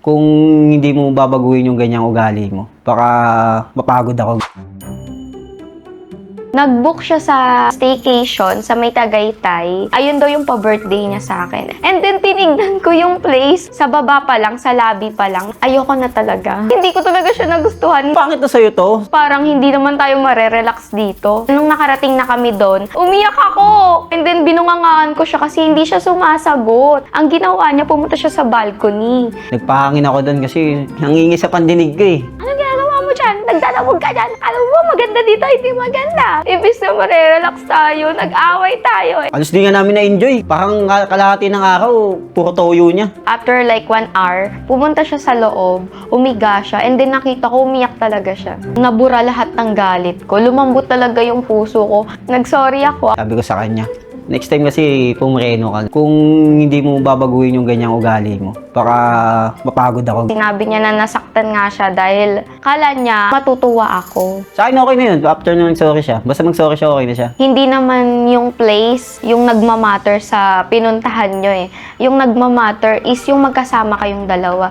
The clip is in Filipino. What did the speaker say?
Kung hindi mo babaguhin yung ganyang ugali mo, baka mapagod ako. Nag-book siya sa staycation sa may Tagaytay. Ayun daw yung pa-birthday niya sa akin. And then tinignan ko yung place sa baba pa lang, sa lobby pa lang. Ayoko na talaga. Hindi ko talaga siya nagustuhan. Bakit na sa'yo to? Parang hindi naman tayo marerelax dito. Nung nakarating na kami doon, umiyak ako! And then binungangaan ko siya kasi hindi siya sumasagot. Ang ginawa niya, pumunta siya sa balcony. Nagpahangin ako doon kasi nangingis sa pandinig ko eh. Ano ginagawa mo dyan? Nagdadabog ka dyan. Alam mo, maganda dito, hindi maganda. Ibis na marerelax tayo, nag-away tayo. Alos di nga namin na-enjoy. Parang kalahati ng araw, puro toyo niya. After like 1 hour, pumunta siya sa loob, umiga siya, and then nakita ko umiyak talaga siya. Nabura lahat ng galit ko, lumambot talaga yung puso ko. Nag-sorry ako. Sabi ko sa kanya, next time kasi pumreno ka. Kung hindi mo babaguhin yung ganyang ugali mo, baka mapagod ako. Sinabi niya na nasaktan nga siya dahil kala niya matutuwa ako. Sa akin okay na yun, after na nag-sorry siya. Basta mag-sorry siya, okay na siya. Hindi naman yung place yung nagmamatter sa pinuntahan nyo eh. Yung nagmamatter is yung magkasama kayong dalawa.